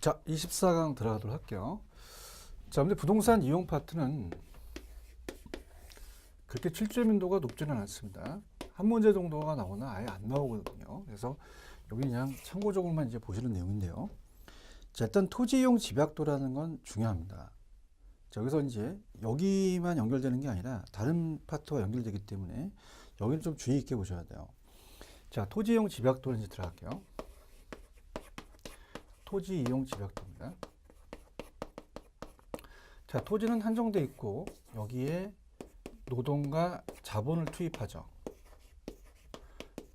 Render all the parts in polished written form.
자, 24강 들어가도록 할게요. 자, 근데 부동산 이용 파트는 그렇게 출제 민도가 높지는 않습니다. 한 문제 정도가 나오나 아예 안 나오거든요. 그래서 여기 그냥 참고적으로만 이제 보시는 내용인데요. 자, 일단 토지 이용 집약도라는 건 중요합니다. 자, 여기서 이제 여기만 연결되는 게 아니라 다른 파트와 연결되기 때문에 여기는 좀 주의 있게 보셔야 돼요. 자, 토지 이용 집약도를 이제 들어갈게요. 토지 이용 집약도입니다. 자, 토지는 한정돼 있고 여기에 노동과 자본을 투입하죠.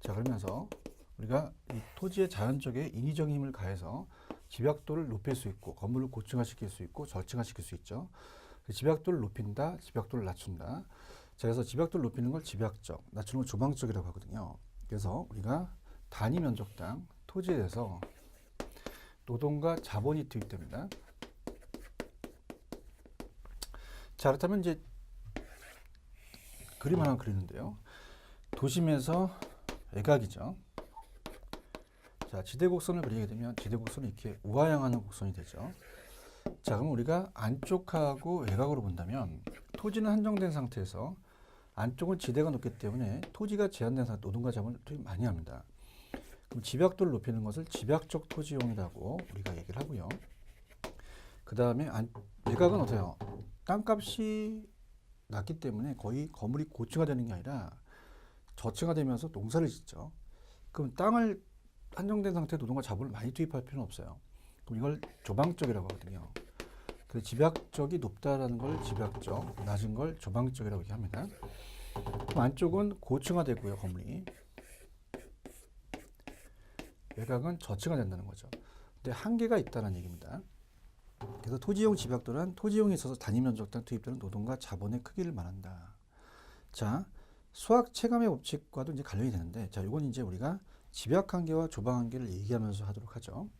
자, 그러면서 우리가 이 토지의 자연적인 인위적인 힘을 가해서 집약도를 높일 수 있고 건물을 고층화시킬 수 있고 저층화시킬 수 있죠. 집약도를 높인다, 집약도를 낮춘다. 자, 그래서 집약도를 높이는 걸 집약적, 낮추는 걸 조방적이라고 하거든요. 그래서 우리가 단위 면적당 토지에 대해서 노동과 자본이 투입됩니다. 자, 그렇다면 이제 그림 하나 그리는데요. 도심에서 외곽이죠. 자, 지대곡선을 그리게 되면 지대곡선이 이렇게 우하향하는 곡선이 되죠. 자, 그럼 우리가 안쪽하고 외곽으로 본다면 토지는 한정된 상태에서 안쪽은 지대가 높기 때문에 토지가 제한된 상태, 노동과 자본을 투입 많이 합니다. 그럼 집약도를 높이는 것을 집약적 토지용이라고 우리가 얘기를 하고요. 그 다음에 외곽은 어때요? 땅값이 낮기 때문에 거의 건물이 고층화되는 게 아니라 저층화되면서 농사를 짓죠. 그럼 땅을 한정된 상태에 노동과 자본을 많이 투입할 필요는 없어요. 그럼 이걸 조방적이라고 하거든요. 그래서 집약적이 높다라는 걸 집약적, 낮은 걸 조방적이라고 얘기합니다. 그럼 안쪽은 고층화되고요, 건물이. 외곽은 저층화된다는 거죠. 근데 한계가 있다는 얘기입니다. 그래서 토지용 집약도란 토지용에 있어서 단위 면적당 투입되는 노동과 자본의 크기를 말한다. 자, 수학 체감의 법칙과도 이제 관련이 되는데, 자, 이건 이제 우리가 집약 한계와 조방 한계를 얘기하면서 하도록 하죠.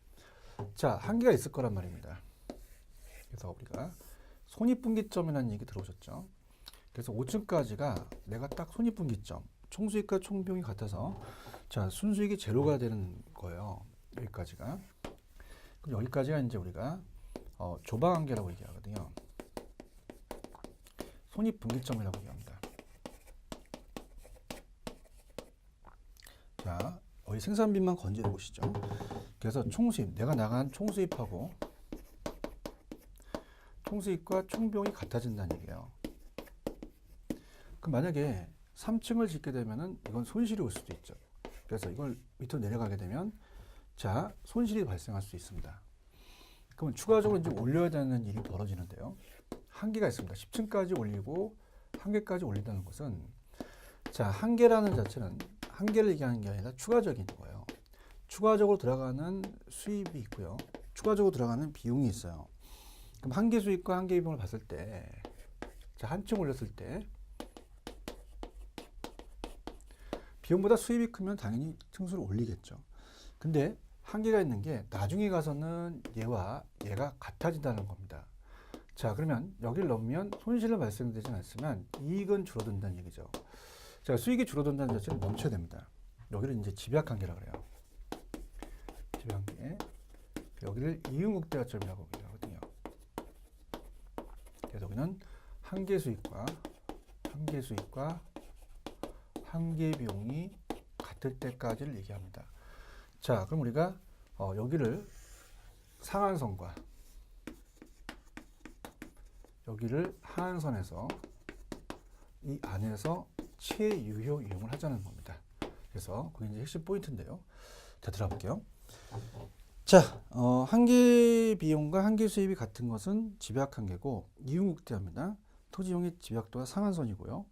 자, 한계가 있을 거란 말입니다. 그래서 우리가 손익분기점이라는 얘기 들어오셨죠. 그래서 5층까지가 내가 딱 손익분기점, 총수익과 총비용이 같아서 자, 순수익이 제로가 되는 거예요. 여기까지가. 그럼 여기까지가 이제 우리가 조방 한계라고 얘기하거든요. 손익분기점이라고 얘기합니다. 자, 여기 생산비만 건지해 보시죠. 그래서 총수입, 내가 나간 총수입하고 총수입과 총비용이 같아진다는 얘기예요. 그럼 만약에 3층을 짓게 되면은 이건 손실이 올 수도 있죠. 그래서 이걸 밑으로 내려가게 되면 자, 손실이 발생할 수 있습니다. 그러면 추가적으로 이제 올려야 되는 일이 벌어지는데요. 한계가 있습니다. 10층까지 올리고 한계까지 올린다는 것은 자, 한계라는 자체는 한계를 얘기하는 게 아니라 추가적인 거예요. 추가적으로 들어가는 수입이 있고요. 추가적으로 들어가는 비용이 있어요. 그럼 한계 수입과 한계 비용을 봤을 때 자, 한 층 올렸을 때 비용보다 수입이 크면 당연히 층수를 올리겠죠. 근데 한계가 있는 게 나중에 가서는 얘와 얘가 같아진다는 겁니다. 자, 그러면 여기를 넘으면 손실은 발생되지 않지만 이익은 줄어든다는 얘기죠. 자, 수익이 줄어든다는 자체는 멈춰야 됩니다. 여기를 이제 집약한계라고 그래요. 집약한계. 여기를 이윤국대가점이라고 얘기하거든요. 그래서 여기는 한계수익과 한계 비용이 같을 때까지를 얘기합니다. 자, 그럼 우리가 여기를 상한선과 여기를 하한선에서 이 안에서 최유효 이용을 하자는 겁니다. 그래서 그게 이제 핵심 포인트인데요. 자, 들어볼게요. 자, 한계 비용과 한계 수입이 같은 것은 집약한계고 이윤국대합니다. 토지용의 집약도가 상한선이고요.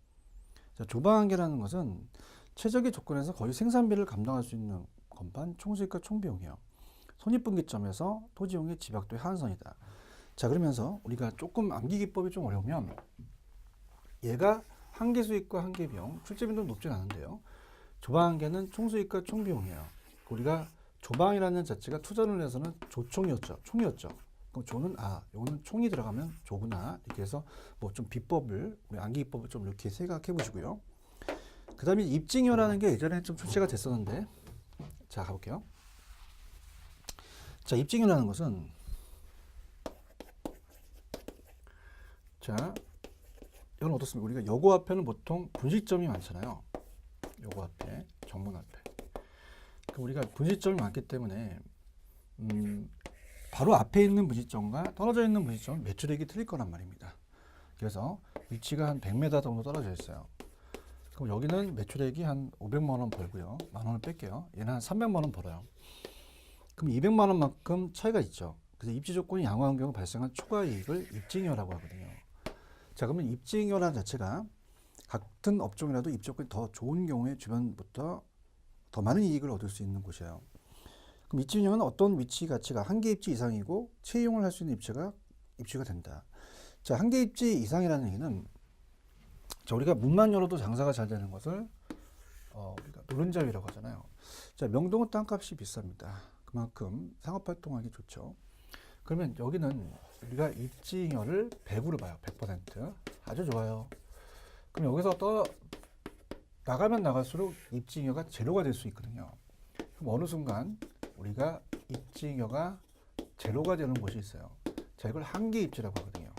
자, 조방한계라는 것은 최적의 조건에서 거의 생산비를 감당할 수 있는 건반 총수익과 총비용이에요. 손익분기점에서 토지용의 집약도의 하한선이다. 자, 그러면서 우리가 조금 암기 기법이 좀 어려우면 얘가 한계 수익과 한계 비용, 출제 빈도는 높진 않은데요. 조방한계는 총수익과 총비용이에요. 우리가 조방이라는 자체가 투자를 해서는 조총이었죠. 총이었죠. 그럼 조는 요거는 총이 들어가면 조구나. 이렇게 해서 뭐 좀 비법을 우리 암기 기법을 좀 이렇게 생각해 보시고요. 그 다음에 입증료라는 게 예전에 좀 출시가 됐었는데 자, 가볼게요. 자, 입증료라는 것은 자, 이건 어떻습니까? 우리가 요거 앞에는 보통 분시점이 많잖아요. 요거 앞에, 정문 앞에. 우리가 분시점이 많기 때문에 바로 앞에 있는 분시점과 떨어져 있는 분시점은 매출액이 틀릴 거란 말입니다. 그래서 위치가 한 100m 정도 떨어져 있어요. 그럼 여기는 매출액이 한 500만 원 벌고요. 만 원을 뺄게요. 얘는 한 300만 원 벌어요. 그럼 200만 원만큼 차이가 있죠. 그래서 입지 조건이 양호한 경우 발생한 추가 이익을 입지잉여라고 하거든요. 자, 그러면 입지잉여라는 자체가 같은 업종이라도 입지 조건이 더 좋은 경우에 주변부터 더 많은 이익을 얻을 수 있는 곳이에요. 그럼 입지잉여는 어떤 위치 가치가 한 개 입지 이상이고 채용을 할 수 있는 입지가 된다. 자, 한 개 입지 이상이라는 얘기는 자, 우리가 문만 열어도 장사가 잘 되는 것을 우리가 노른자위라고 하잖아요. 자, 명동은 땅값이 비쌉니다. 그만큼 상업활동하기 좋죠. 그러면 여기는 우리가 입지잉여를 100으로 봐요. 100%. 아주 좋아요. 그럼 여기서 나가면 나갈수록 입지잉여가 제로가 될 수 있거든요. 그럼 어느 순간 우리가 입지잉여가 제로가 되는 곳이 있어요. 자, 이걸 한계 입지라고 하거든요.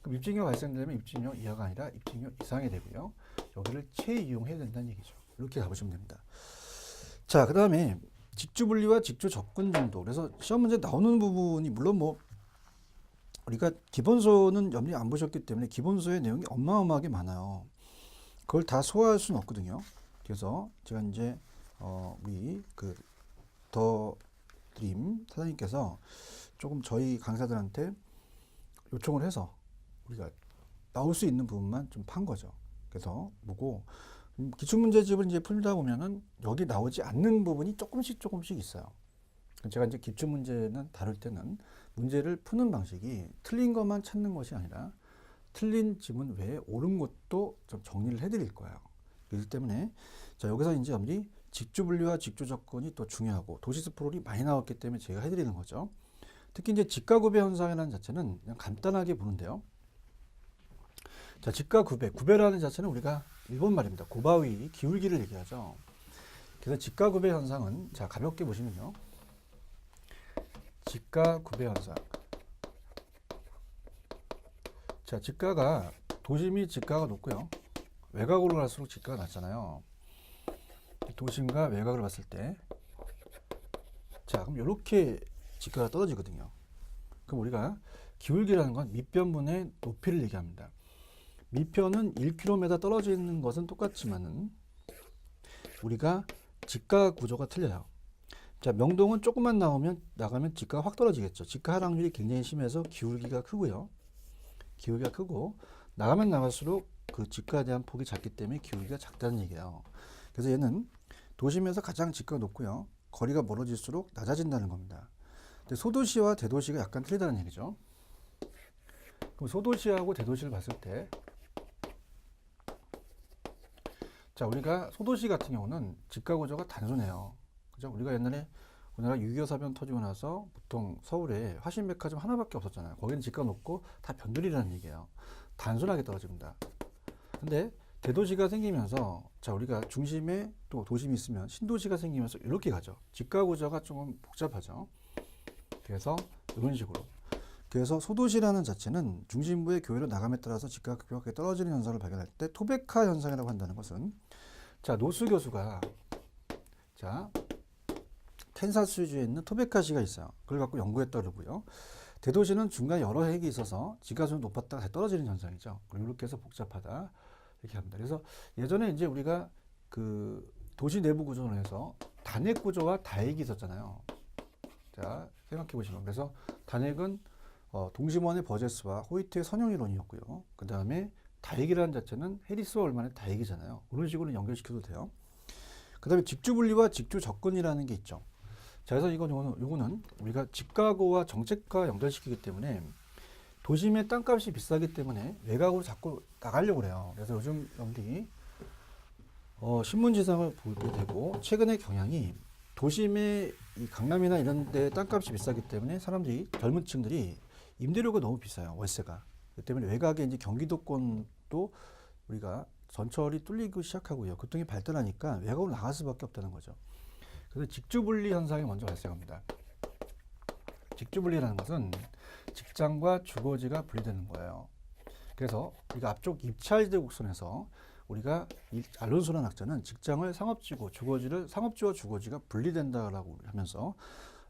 그럼 입지잉여 발생되면 입지잉여 이하가 아니라 입지잉여 이상이 되고요. 여기를 채이용해야 된다는 얘기죠. 이렇게 가보시면 됩니다. 자, 그 다음에 직주분리와 직주접근 정도. 그래서 시험 문제 나오는 부분이 물론 뭐 우리가 기본소는 염리 안 보셨기 때문에 기본소의 내용이 어마어마하게 많아요. 그걸 다 소화할 수는 없거든요. 그래서 제가 이제 우리 그 더 드림 사장님께서 조금 저희 강사들한테 요청을 해서 우리가 나올 수 있는 부분만 좀 판 거죠. 그래서 뭐고 기출문제집을 이제 풀다 보면은 여기 나오지 않는 부분이 조금씩 있어요. 제가 이제 기출문제는 다룰 때는 문제를 푸는 방식이 틀린 것만 찾는 것이 아니라 틀린 지문 외에 옳은 것도 좀 정리를 해드릴 거예요. 그렇기 때문에 자, 여기서 이제 여러분들이 직주분리와 직주접근이 또 중요하고 도시스프롤이 많이 나왔기 때문에 제가 해드리는 거죠. 특히 이제 직가구배 현상이라는 자체는 그냥 간단하게 보는데요. 자, 직가구배, 구배라는 자체는 우리가 일본 말입니다. 고바위, 기울기를 얘기하죠. 그래서 직가구배 현상은 자, 가볍게 보시면요. 직가구배 현상. 자, 직가가 도심이 직가가 높고요. 외곽으로 갈수록 직가가 낮잖아요. 도심과 외곽을 봤을 때 자, 그럼 이렇게 직가가 떨어지거든요. 그럼 우리가 기울기라는 건 밑변분의 높이를 얘기합니다. 밑변은 1km 떨어져 있는 것은 똑같지만은 우리가 직가 구조가 틀려요. 자, 명동은 조금만 나가면 직가가 확 떨어지겠죠. 직가 하락률이 굉장히 심해서 기울기가 크고요. 기울기가 크고 나가면 나갈수록 그 직가에 대한 폭이 작기 때문에 기울기가 작다는 얘기예요. 그래서 얘는 도심에서 가장 직가가 높고요. 거리가 멀어질수록 낮아진다는 겁니다. 근데 소도시와 대도시가 약간 틀리다는 얘기죠. 그럼 소도시하고 대도시를 봤을 때 자, 우리가 소도시 같은 경우는 직가 구조가 단순해요. 그죠? 우리가 옛날에 우리나라 6.25 사변 터지고 나서 보통 서울에 화신백화점 하나밖에 없었잖아요. 거기는 직가 높고 다 변두리라는 얘기예요. 단순하게 떨어집니다. 근데 대도시가 생기면서 자, 우리가 중심에 또 도심이 있으면 신도시가 생기면서 이렇게 가죠. 직가 구조가 조금 복잡하죠. 그래서 이런 식으로. 그래서 소도시라는 자체는 중심부의 교외로 나감에 따라서 직가가 급격하게 떨어지는 현상을 발견할 때 토백화 현상이라고 한다는 것은 자, 노수 교수가 자, 캔사스주에 있는 토백화시가 있어요. 그걸 갖고 연구했다 그러고요. 대도시는 중간에 여러 핵이 있어서 직가수는 높았다가 다시 떨어지는 현상이죠. 그리고 이렇게 해서 복잡하다 이렇게 합니다. 그래서 예전에 이제 우리가 그 도시 내부 구조론에서 단핵 구조와 다핵이 있었잖아요. 자, 생각해 보시면 그래서 단핵은 동심원의 버제스와 호이트의 선형이론이었고요. 그 다음에 다핵이라는 자체는 해리스와 얼만의 다핵이잖아요. 그런 식으로 연결시켜도 돼요. 그 다음에 직주분리와 직주접근이라는 게 있죠. 자, 그래서 요거는 우리가 집가구와 정책과 연결시키기 때문에 도심의 땅값이 비싸기 때문에 외곽으로 자꾸 나가려고 그래요. 그래서 요즘 여러분들이 신문지상을 보게 되고 최근의 경향이 도심의 이 강남이나 이런 데 땅값이 비싸기 때문에 사람들이 젊은 층들이 임대료가 너무 비싸요. 월세가. 그 때문에 외곽에 이제 경기도권도 우리가 전철이 뚫리기 시작하고요. 교통이 발달하니까 외곽으로 나갈 수밖에 없다는 거죠. 그래서 직주분리 현상이 먼저 발생합니다. 직주분리라는 것은 직장과 주거지가 분리되는 거예요. 그래서 우리가 앞쪽 입찰제 곡선에서 우리가 이 알론소란 학자는 직장을 상업지고 주거지를 상업지와 주거지가 분리된다라고 하면서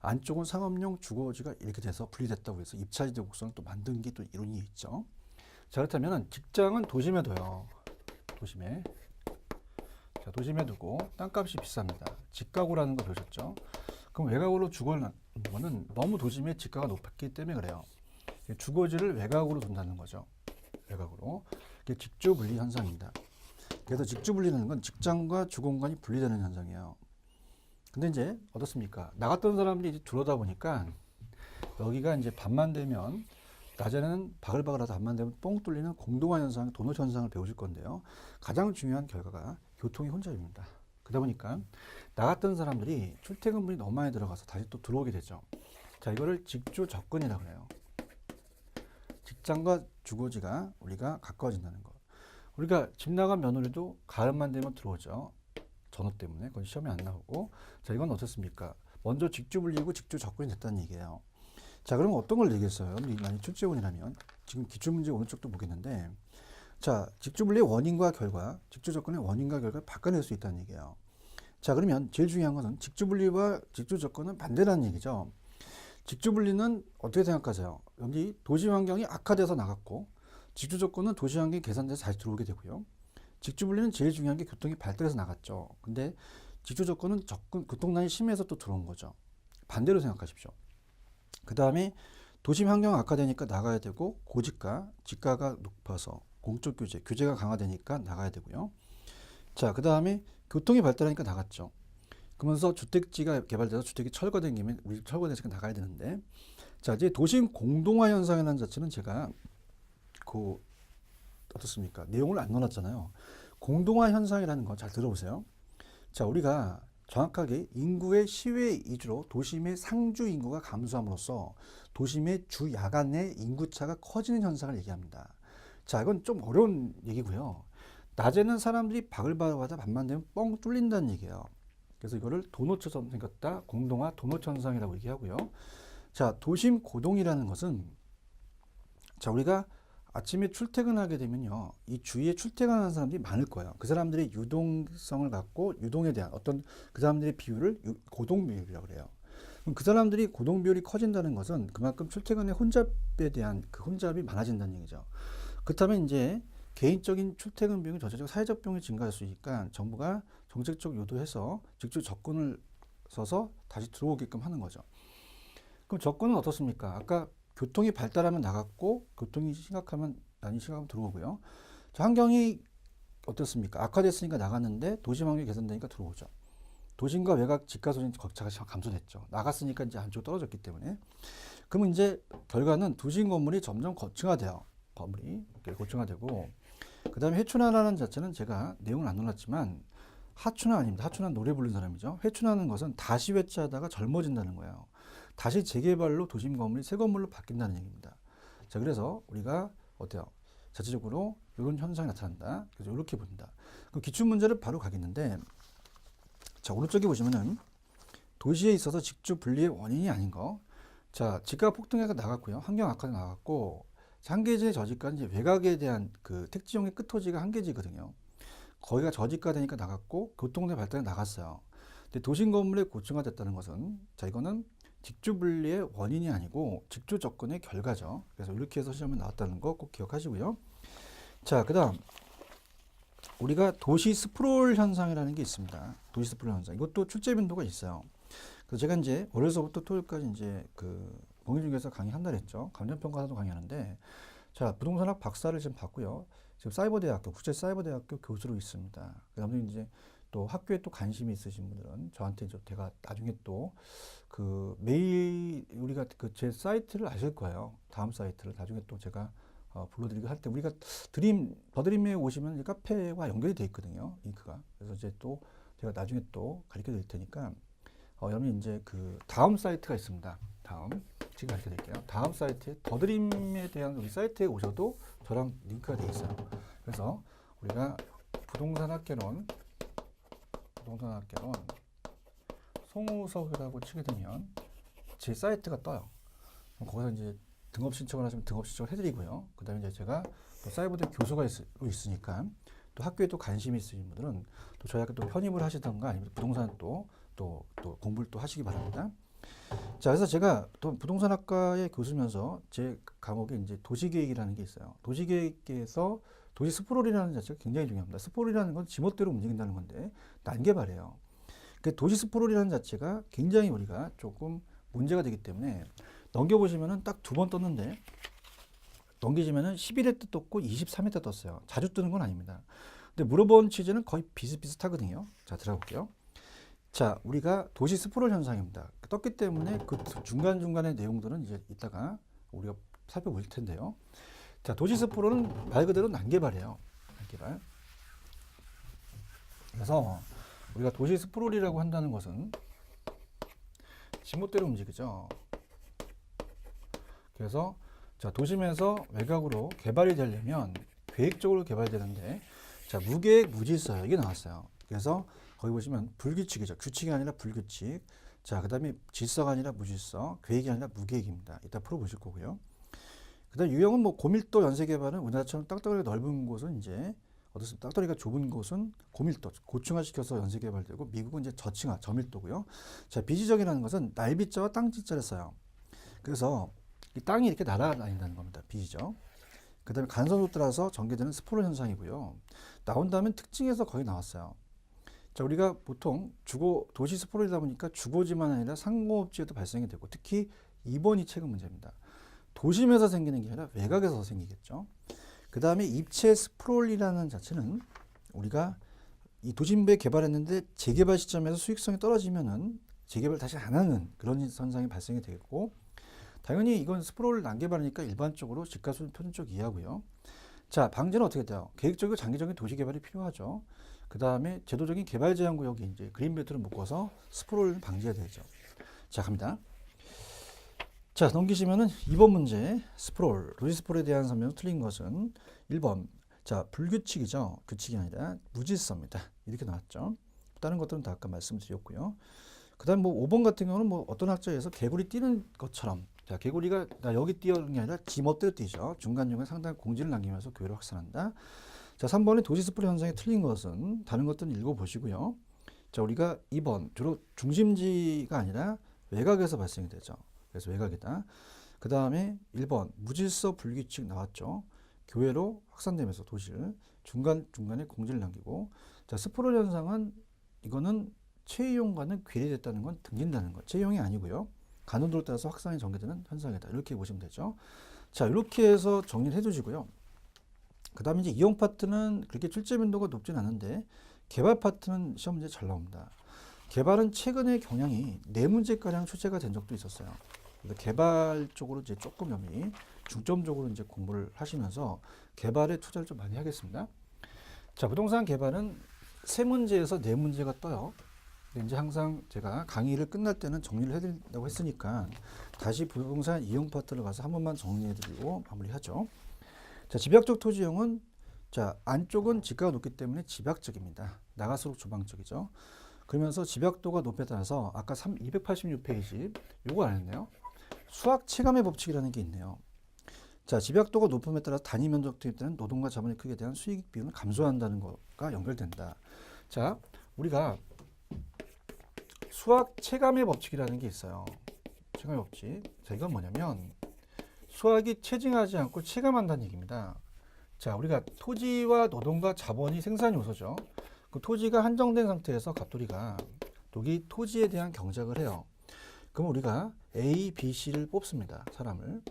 안쪽은 상업용 주거지가 이렇게 돼서 분리됐다고 해서 입찰제 곡선을 또 만든 게 또 이론이 있죠. 자, 그렇다면 직장은 도심에 둬요. 도심에. 자, 도심에 두고 땅값이 비쌉니다. 직가구라는 거 배우셨죠? 그럼 외곽으로 주거는 거는 너무 도심에 집가가 높았기 때문에 그래요. 주거지를 외곽으로 둔다는 거죠. 외곽으로. 이게 직주 분리 현상입니다. 그래서 직주 분리라는 건 직장과 주공간이 분리되는 현상이에요. 근데 이제 어떻습니까? 나갔던 사람들이 이제 들어오다 보니까 여기가 이제 밤만 되면 낮에는 바글바글하다 밤만 되면 뻥 뚫리는 공동화 현상, 도넛 현상을 배우실 건데요. 가장 중요한 결과가 교통이 혼잡입니다. 그러다 보니까 나갔던 사람들이 출퇴근문이 너무 많이 들어가서 다시 또 들어오게 되죠. 자, 이거를 직주 접근이라고 해요. 직장과 주거지가 우리가 가까워진다는 거. 우리가 집 나간 며느리도 가을만 되면 들어오죠. 전호 때문에. 그건 시험에 안 나오고. 자, 이건 어떻습니까? 먼저 직주 분리고 직주 접근이 됐다는 얘기예요. 자, 그럼 어떤 걸 얘기했어요? 만약 출제원이라면 지금 기출문제 오른쪽도 보겠는데, 자, 직주 분리의 원인과 결과, 직주 접근의 원인과 결과를 바꿔낼 수 있다는 얘기예요. 자, 그러면 제일 중요한 것은 직주 분리와 직주 접근은 반대라는 얘기죠. 직주 분리는 어떻게 생각하세요? 여기 도시 환경이 악화돼서 나갔고, 직주 접근은 도시 환경이 개선돼서 다시 들어오게 되고요. 직주 분리는 제일 중요한 게 교통이 발달해서 나갔죠. 근데 직주 접근은 교통난이 심해서 또 들어온 거죠. 반대로 생각하십시오. 그 다음에 도심 환경 악화되니까 나가야 되고, 고지가, 지가가 높아서 공적 규제가 강화되니까 나가야 되고요. 자, 그 다음에 교통이 발달하니까 나갔죠. 그러면서 주택지가 개발돼서 주택이 철거된 김에 우리 철거되니까 나가야 되는데, 자, 이제 도심 공동화 현상이라는 자체는 제가 어떻습니까? 내용을 안 넣어놨잖아요. 공동화 현상이라는 거 잘 들어보세요. 자, 우리가 정확하게 인구의 시외 이주로 도심의 상주 인구가 감소함으로써 도심의 주 야간의 인구차가 커지는 현상을 얘기합니다. 자, 이건 좀 어려운 얘기고요. 낮에는 사람들이 바글바글하다 밤만 되면 뻥 뚫린다는 얘기예요. 그래서 이거를 도노처럼 생겼다. 공동화 도노 현상이라고 얘기하고요. 자, 도심 고동이라는 것은, 자, 우리가 아침에 출퇴근하게 되면요, 이 주위에 출퇴근하는 사람들이 많을 거예요. 그 사람들이 유동성을 갖고 유동에 대한 어떤 그 사람들의 비율을 고동 비율이라고 그래요. 그럼 그 사람들이 고동 비율이 커진다는 것은 그만큼 출퇴근의 혼잡에 대한 그 혼잡이 많아진다는 얘기죠. 그렇다면 이제 개인적인 출퇴근 비용이 전체적 사회적 비용이 증가할 수 있으니까 정부가 정책적 유도해서 직접 접근을 써서 다시 들어오게끔 하는 거죠. 그럼 접근은 어떻습니까? 아까 교통이 발달하면 나갔고 교통이 심각하면 들어오고요. 환경이 어떻습니까? 악화됐으니까 나갔는데 도심 환경이 개선되니까 들어오죠. 도심과 외곽 집가소진 격차가 감소됐죠. 나갔으니까 이제 안쪽으로 떨어졌기 때문에. 그러면 이제 결과는 도심 건물이 점점 고층화돼요. 건물이 고층화되고, 그 다음에 회춘화라는 자체는 제가 내용을 안 넣어놨지만 하춘화 아닙니다. 하춘화는 노래 부르는 사람이죠. 회춘화는 것은 다시 회치하다가 젊어진다는 거예요. 다시 재개발로 도심 건물이 새 건물로 바뀐다는 얘기입니다. 자, 그래서 우리가 어때요? 자체적으로 이런 현상이 나타난다. 그래서 이렇게 본다. 그럼 기출 문제를 바로 가겠는데, 자, 오른쪽에 보시면은 도시에 있어서 직주 분리의 원인이 아닌 거. 자, 집가 폭등해가 나갔고요. 환경 악화가 나갔고, 한계지의 저지가는 이제 외곽에 대한 그 택지용의 끝토지가 한계지거든요. 거기가 저지가 되니까 나갔고, 교통의 발달에 나갔어요. 근데 도심 건물의 고층화됐다는 것은, 자, 이거는 직주 분리의 원인이 아니고 직주 접근의 결과죠. 그래서 이렇게 해서 시험에 나왔다는 거 꼭 기억하시고요. 자, 그 다음 우리가 도시 스프롤 현상이라는 게 있습니다. 도시 스프롤 현상. 이것도 출제 빈도가 있어요. 그래서 제가 이제 월요일서부터 토요일까지 이제 공인중개사 강의 한 달 했죠. 감정평가사도 강의하는데, 자, 부동산학 박사를 지금 받고요. 지금 사이버대학교, 국제사이버대학교 교수로 있습니다. 그다음에 이제 또 학교에 또 관심이 있으신 분들은 저한테 제가 나중에 또 메일 우리가 제 사이트를 아실 거예요. 다음 사이트를 나중에 또 제가 불러드리고 할 때 우리가 버드림에 오시면 이제 카페와 연결이 돼 있거든요. 링크가. 그래서 이제 또 제가 나중에 또 가르쳐 드릴 테니까 여러분이 이제 다음 사이트가 있습니다. 지금 가르쳐 드릴게요. 다음 사이트에 버드림에 대한 우리 사이트에 오셔도 저랑 링크가 돼 있어요. 그래서 우리가 부동산학개론 송우석이라고 치게 되면 제 사이트가 떠요. 거기서 이제 등업 신청을 하시면 등업 신청을 해드리고요. 그 다음에 이제 제가 또 사이버대 교수가 있으니까 또 학교에 또 관심이 있으신 분들은 또 저희 학교 또 편입을 하시던가 아니면 부동산 또 공부를 또 하시기 바랍니다. 자, 그래서 제가 또 부동산학과의 교수면서 제 과목에 이제 도시계획이라는 게 있어요. 도시계획에서 도시 스프롤이라는 자체가 굉장히 중요합니다. 스프롤이라는 건 지멋대로 움직인다는 건데 난개발이에요. 그 도시 스프롤이라는 자체가 굉장히 우리가 조금 문제가 되기 때문에 넘겨보시면은 딱 2번 떴는데 넘기시면은 11회 때 떴고 23회 때 떴어요. 자주 뜨는 건 아닙니다. 근데 물어본 취지는 거의 비슷비슷하거든요. 자, 들어볼게요. 자, 우리가 도시 스프롤 현상입니다. 떴기 때문에 그 중간중간의 내용들은 이제 이따가 우리가 살펴볼 텐데요. 자, 도시 스프롤은 말 그대로 난개발이에요. 난개발. 그래서 우리가 도시 스프롤이라고 한다는 것은 지멋대로 움직이죠. 그래서 자, 도심에서 외곽으로 개발이 되려면 계획적으로 개발되는데 자, 무계획, 무질서 이게 나왔어요. 그래서 거기 보시면 불규칙이죠. 규칙이 아니라 불규칙. 자, 그 다음에 질서가 아니라 무질서, 계획이 아니라 무계획입니다. 이따 풀어보실 거고요. 그 다음 유형은 뭐 고밀도 연쇄개발은 우리나라처럼 땅덩어리가 넓은 곳은 이제 어떻습니까? 땅덩어리가 좁은 곳은 고밀도, 고층화시켜서 연쇄개발되고 미국은 이제 저층화, 저밀도고요. 자, 비지적이라는 것은 날비자와 땅지자를 써요. 그래서 이 땅이 이렇게 날아다닌다는 겁니다. 비지적. 그 다음에 간선으로 따라서 전개되는 스포롤 현상이고요. 나온 다음에 특징에서 거의 나왔어요. 자, 우리가 보통 도시 스포롤이다 보니까 주거지만 아니라 상공업지에도 발생이 되고 특히 2번이 최근 문제입니다. 도심에서 생기는 게 아니라 외곽에서 생기겠죠. 그 다음에 입체 스프롤이라는 자체는 우리가 이 도심부에 개발했는데 재개발 시점에서 수익성이 떨어지면은 재개발 다시 안 하는 그런 현상이 발생이 되겠고 당연히 이건 스프롤 난개발이니까 일반적으로 집값은 표준적 이하고요. 자, 방제는 어떻게 돼요? 계획적이고 장기적인 도시 개발이 필요하죠. 그 다음에 제도적인 개발 제한 구역이 이제 그린벨트를 묶어서 스프롤을 방지해야 되죠. 자, 갑니다. 자, 넘기시면은 2번 문제 스프롤, 도시 스프롤에 대한 설명은 틀린 것은 1번. 자, 불규칙이죠. 규칙이 아니라 무질서입니다. 이렇게 나왔죠. 다른 것들은 다 아까 말씀드렸고요. 그 다음 뭐 5번 같은 경우는 뭐 어떤 학자에서 개구리 뛰는 것처럼 자, 개구리가 나 여기 뛰는 게 아니라 지멋대로 뛰죠. 중간중간 상당히 공지를 남기면서 교회를 확산한다. 자, 3번에 도시 스프롤 현상이 틀린 것은 다른 것들은 읽어보시고요. 자, 우리가 2번 주로 중심지가 아니라 외곽에서 발생이 되죠. 그래서 외곽이다. 그 다음에 1번 무질서 불규칙 나왔죠. 교회로 확산되면서 도시를 중간중간에 공지를 남기고 자, 스프롤 현상은 이거는 최이용과는 괴리됐다는 건 등진다는 것. 최이용이 아니고요. 간호도로 따라서 확산이 전개되는 현상이다. 이렇게 보시면 되죠. 자, 이렇게 해서 정리를 해두시고요. 그 다음에 이제 이용 파트는 그렇게 출제 빈도가 높진 않은데 개발 파트는 시험 문제 잘 나옵니다. 개발은 최근에 경향이 4문제가량 출제가 된 적도 있었어요. 그래서 개발 쪽으로 이제 조금 중점적으로 이제 공부를 하시면서 개발에 투자를 좀 많이 하겠습니다. 자, 부동산 개발은 3문제에서 4문제가 떠요. 근데 이제 항상 제가 강의를 끝날 때는 정리를 해드린다고 했으니까 다시 부동산 이용 파트를 가서 한 번만 정리해드리고 마무리하죠. 자, 집약적 토지형은 자, 안쪽은 지가가 높기 때문에 집약적입니다. 나갈수록 주방적이죠. 그러면서 집약도가 높에 따라서 아까 286페이지 요거 안 했네요. 수학 체감의 법칙이라는 게 있네요. 자, 집약도가 높음에 따라 단위 면적 투입 때는 노동과 자본의 크기에 대한 수익 비율은 감소한다는 것과 연결된다. 자, 우리가 수학 체감의 법칙이라는 게 있어요. 체감의 법칙. 자, 이건 뭐냐면 수학이 체증하지 않고 체감한다는 얘기입니다. 자, 우리가 토지와 노동과 자본이 생산 요소죠. 그 토지가 한정된 상태에서 갑돌이가 여기 토지에 대한 경작을 해요. 그럼 우리가 A, B, C를 뽑습니다. 사람을.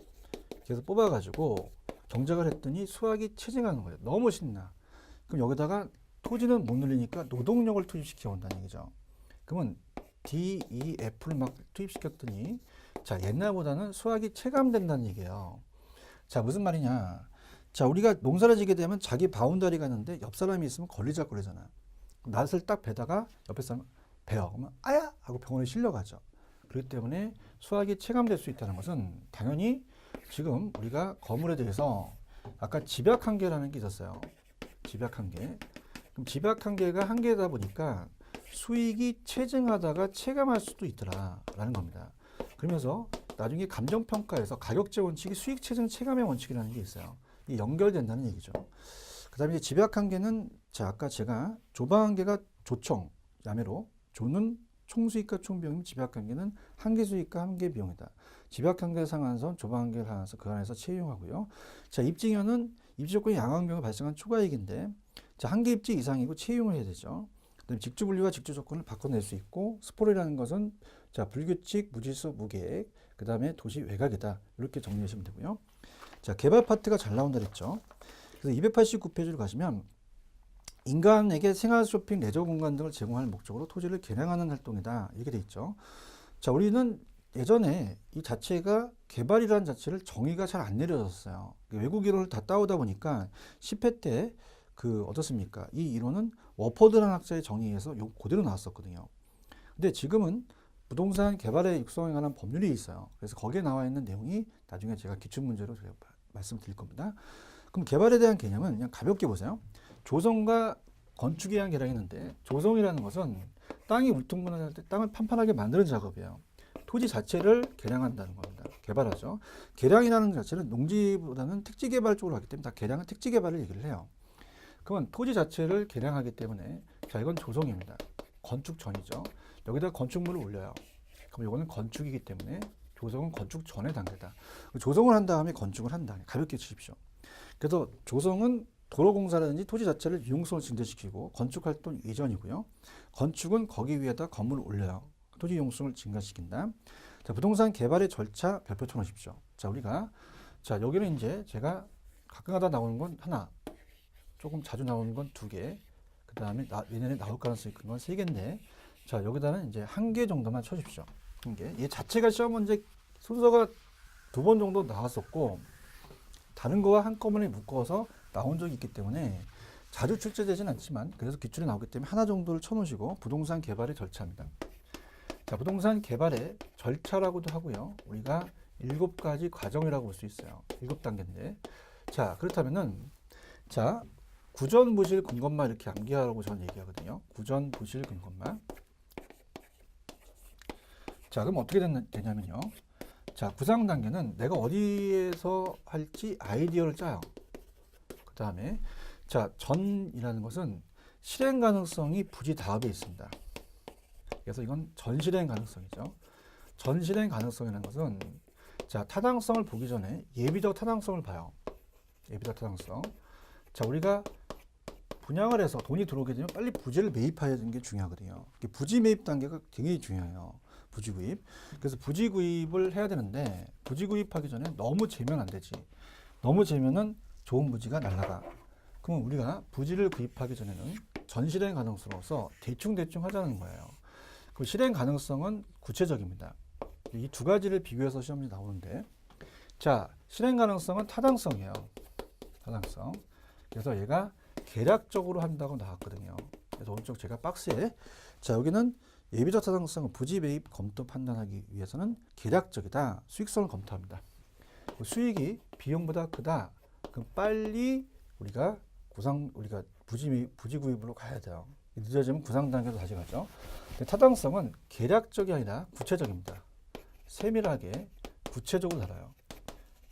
그래서 뽑아가지고 경작을 했더니 수학이 체증하는 거예요. 너무 신나. 그럼 여기다가 토지는 못 늘리니까 노동력을 투입시켜 온다는 얘기죠. 그러면 D, E, F를 막 투입시켰더니 자, 옛날보다는 수학이 체감된다는 얘기예요. 자, 무슨 말이냐. 자, 우리가 농사를 지게 되면 자기 바운다리가 있는데 옆 사람이 있으면 걸리적거리잖아. 낫을 딱 베다가 옆에 사람 베어. 그러면 아야! 하고 병원에 실려가죠. 그렇기 때문에 수학이 체감될 수 있다는 것은 당연히 지금 우리가 건물에 대해서 아까 집약한계라는 게 있었어요. 집약한계. 그럼 집약한계가 한계다 보니까 수익이 체증하다가 체감할 수도 있더라라는 겁니다. 그러면서 나중에 감정평가에서 가격제 원칙이 수익체증 체감의 원칙이라는 게 있어요. 이 연결된다는 얘기죠. 그 다음에 이제 집약한계는, 자, 아까 제가 조방한계가 조청, 야매로, 조는 총수익과 총비용이면 집약한계는 한계수익과 한계비용이다. 집약한계 상한선, 조방한계 상한선, 그 안에서 채용하고요. 자, 입증현은 입지조건이 양호한 경우 발생한 초과이익인데, 자, 한계 입지 이상이고 채용을 해야 되죠. 그다음에 직주분리와 직주조건을 바꿔낼 수 있고, 스포일이라는 것은 자, 불규칙, 무질서, 무계획, 그 다음에 도시 외곽이다. 이렇게 정리하시면 되고요. 자, 개발 파트가 잘 나온다 그랬죠. 그래서 289페이지로 가시면 인간에게 생활, 쇼핑, 레저 공간 등을 제공할 목적으로 토지를 개량하는 활동이다. 이렇게 돼 있죠. 자, 우리는 예전에 이 자체가 개발이라는 자체를 정의가 잘 안 내려졌어요. 외국 이론을 다 따오다 보니까 10회 때 어떻습니까? 이 이론은 워퍼드라는 학자의 정의에서 그대로 나왔었거든요. 근데 지금은 부동산 개발의 육성에 관한 법률이 있어요. 그래서 거기에 나와 있는 내용이 나중에 제가 기출문제로 제가 말씀드릴 겁니다. 그럼 개발에 대한 개념은 그냥 가볍게 보세요. 조성과 건축에 대한 개량이 있는데, 조성이라는 것은 땅이 울퉁불퉁할 때 땅을 판판하게 만드는 작업이에요. 토지 자체를 개량한다는 겁니다. 개발하죠. 개량이라는 자체는 농지보다는 택지 개발 쪽으로 하기 때문에 다 개량은 택지 개발을 얘기를 해요. 그러면 토지 자체를 개량하기 때문에, 자, 이건 조성입니다. 건축 전이죠. 여기다 건축물을 올려요. 그럼 이거는 건축이기 때문에 조성은 건축 전의 단계다. 조성을 한 다음에 건축을 한다. 가볍게 치십시오. 그래서 조성은 도로공사라든지 토지 자체를 유용성을 증대시키고, 건축활동 이전이고요. 건축은 거기 위에다 건물을 올려요. 토지 유용성을 증가시킨다. 자, 부동산 개발의 절차 별표 쳐놓으십시오. 자, 우리가, 자, 여기는 이제 제가 가끔가다 나오는 건 하나, 조금 자주 나오는 건 2개, 그 다음에 내년에 나올 가능성이 큰 건 3개인데, 자, 여기다는 이제 1개 정도만 쳐주십시오. 1개. 얘 자체가 시험 문제 순서가 2번 정도 나왔었고, 다른 거와 한꺼번에 묶어서 나온 적이 있기 때문에 자주 출제되진 않지만, 그래서 기출에 나오기 때문에 하나 정도를 쳐놓으시고, 부동산 개발의 절차입니다. 자, 부동산 개발의 절차라고도 하고요. 우리가 7가지 과정이라고 볼 수 있어요. 7단계인데. 자, 그렇다면은, 자, 구전, 부실, 근검마 이렇게 암기하라고 저는 얘기하거든요. 구전, 부실, 근검마. 자, 그럼 어떻게 되냐면요. 자, 구상 단계는 내가 어디에서 할지 아이디어를 짜요. 그 다음에, 자, 전이라는 것은 실행 가능성이 부지 다음에 있습니다. 그래서 이건 전실행 가능성이죠. 전실행 가능성이라는 것은, 자, 타당성을 보기 전에 예비적 타당성을 봐요. 예비적 타당성. 자, 우리가 분양을 해서 돈이 들어오게 되면 빨리 부지를 매입해야 되는 게 중요하거든요. 부지 매입 단계가 되게 중요해요. 부지 구입. 그래서 부지 구입을 해야 되는데, 부지 구입하기 전에 너무 재면 안 되지. 너무 재면은 좋은 부지가 날아가. 그러면 우리가 부지를 구입하기 전에는 전실행 가능성으로서 대충 하자는 거예요. 그 실행 가능성은 구체적입니다. 이 2가지를 비교해서 시험이 나오는데, 자, 실행 가능성은 타당성이에요. 타당성. 그래서 얘가 계략적으로 한다고 나왔거든요. 그래서 오른쪽 제가 박스에, 자, 여기는 예비적 타당성은 부지 매입 검토 판단하기 위해서는 계략적이다. 수익성을 검토합니다. 수익이 비용보다 크다. 그럼 빨리 우리가 부지 구입으로 가야 돼요. 늦어지면 구상 단계로 다시 가죠. 타당성은 계략적이 아니라 구체적입니다. 세밀하게 구체적으로 달아요.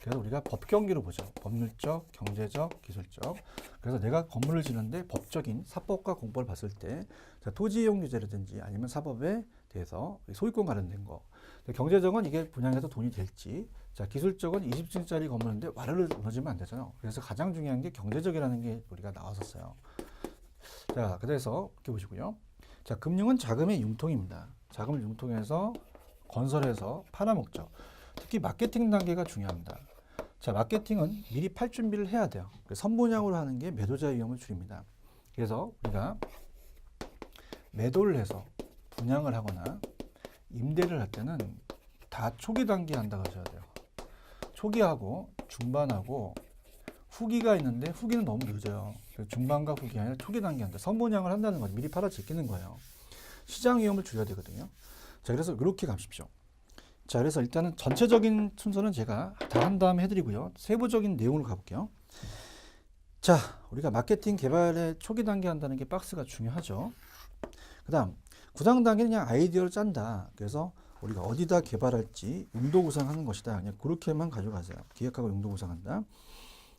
그래서 우리가 법 경기로 보죠. 법률적, 경제적, 기술적. 그래서 내가 건물을 지는데 법적인 사법과 공법을 봤을 때, 자, 토지 이용 규제라든지 아니면 사법에 대해서 소유권 관련된 거. 경제적은 이게 분양해서 돈이 될지, 자, 기술적은 20층짜리 건물인데 와르르 무너지면 안 되잖아요. 그래서 가장 중요한 게 경제적이라는 게 우리가 나왔었어요. 자, 그래서 이렇게 보시고요. 자, 금융은 자금의 융통입니다. 자금을 융통해서 건설해서 팔아먹죠. 특히 마케팅 단계가 중요합니다. 자, 마케팅은 미리 팔 준비를 해야 돼요. 선분양으로 하는 게 매도자 위험을 줄입니다. 그래서 우리가 매도를 해서 분양을 하거나 임대를 할 때는 다 초기 단계에 한다고 하셔야 돼요. 초기하고 중반하고 후기가 있는데, 후기는 너무 늦어요. 중반과 후기가 아니라 초기 단계 한다. 선분양을 한다는 건 미리 팔아 제끼는 거예요. 시장 위험을 줄여야 되거든요. 자, 그래서 이렇게 가십시오. 자, 그래서 일단은 전체적인 순서는 제가 다 한 다음에 해드리고요. 세부적인 내용으로 가볼게요. 자, 우리가 마케팅 개발의 초기 단계 한다는 게 박스가 중요하죠. 그 다음, 구상 단계는 그냥 아이디어를 짠다. 그래서 우리가 어디다 개발할지 용도 구상하는 것이다. 그냥 그렇게만 가져가세요. 기획하고 용도 구상한다.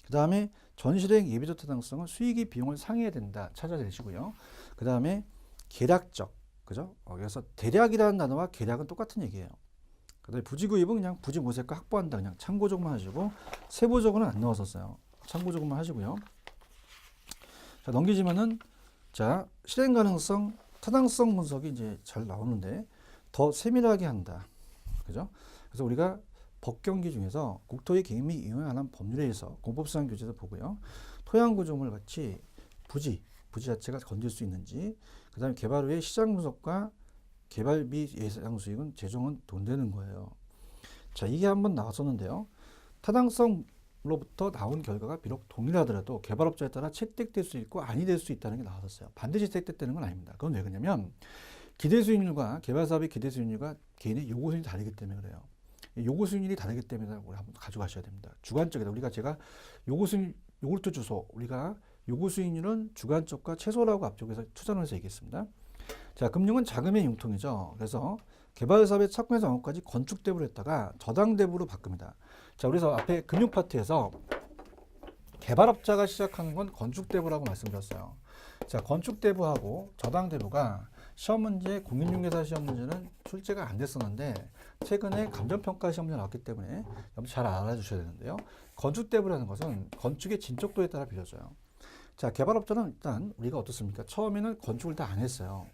그 다음에 전실행 예비적 타당성은 수익이 비용을 상회해야 된다. 찾아내시고요. 그 다음에 계략적, 그죠? 그래서 대략이라는 단어와 계략은 똑같은 얘기예요. 그 다음에 부지구입은 그냥 부지 모색과 확보한다. 그냥 참고적만 하시고 세부적으로는 안 넣었었어요. 참고적만 하시고요. 자, 넘기지면은 자, 실행 가능성, 타당성 분석이 이제 잘 나오는데 더 세밀하게 한다. 그죠? 그래서 우리가 법경기 중에서 국토의 개미 이용에 관한 법률에 의해서 공법상 규제도 보고요. 토양 구조물 같이 부지 자체가 건질 수 있는지, 그 다음에 개발 후에 시장 분석과 개발비 예상 수익은 재정은 돈 되는 거예요. 자, 이게 한번 나왔었는데요. 타당성로부터 나온 결과가 비록 동일하더라도 개발업자에 따라 채택될 수 있고 아니 될 수 있다는 게 나왔었어요. 반드시 채택되는 건 아닙니다. 그건 왜 그러냐면 기대 수익률과 개발 사업의 기대 수익률과 개인의 요구 수익률이 다르기 때문에 그래요. 요구 수익률이 다르기 때문에 우리 한번 가져가셔야 됩니다. 주관적이다. 우리가 제가 요구 수익 요구르트 주소 우리가 요구 수익률은 주관적과 최소라고 앞쪽에서 투자론에서 얘기했습니다. 자, 금융은 자금의 융통이죠. 그래서 개발 사업의 착공에서 완공까지 건축 대부로 했다가 저당 대부로 바꿉니다. 자, 그래서 앞에 금융 파트에서 개발업자가 시작하는 건 건축 대부라고 말씀드렸어요. 자, 건축 대부하고 저당 대부가 시험 문제, 공인중개사 시험 문제는 출제가 안 됐었는데 최근에 감정평가 시험 문제 나왔기 때문에 잘 알아주셔야 되는데요. 건축 대부라는 것은 건축의 진척도에 따라 빌려줘요. 자, 개발업자는 일단 우리가 어떻습니까? 처음에는 건축을 다 안 했어요.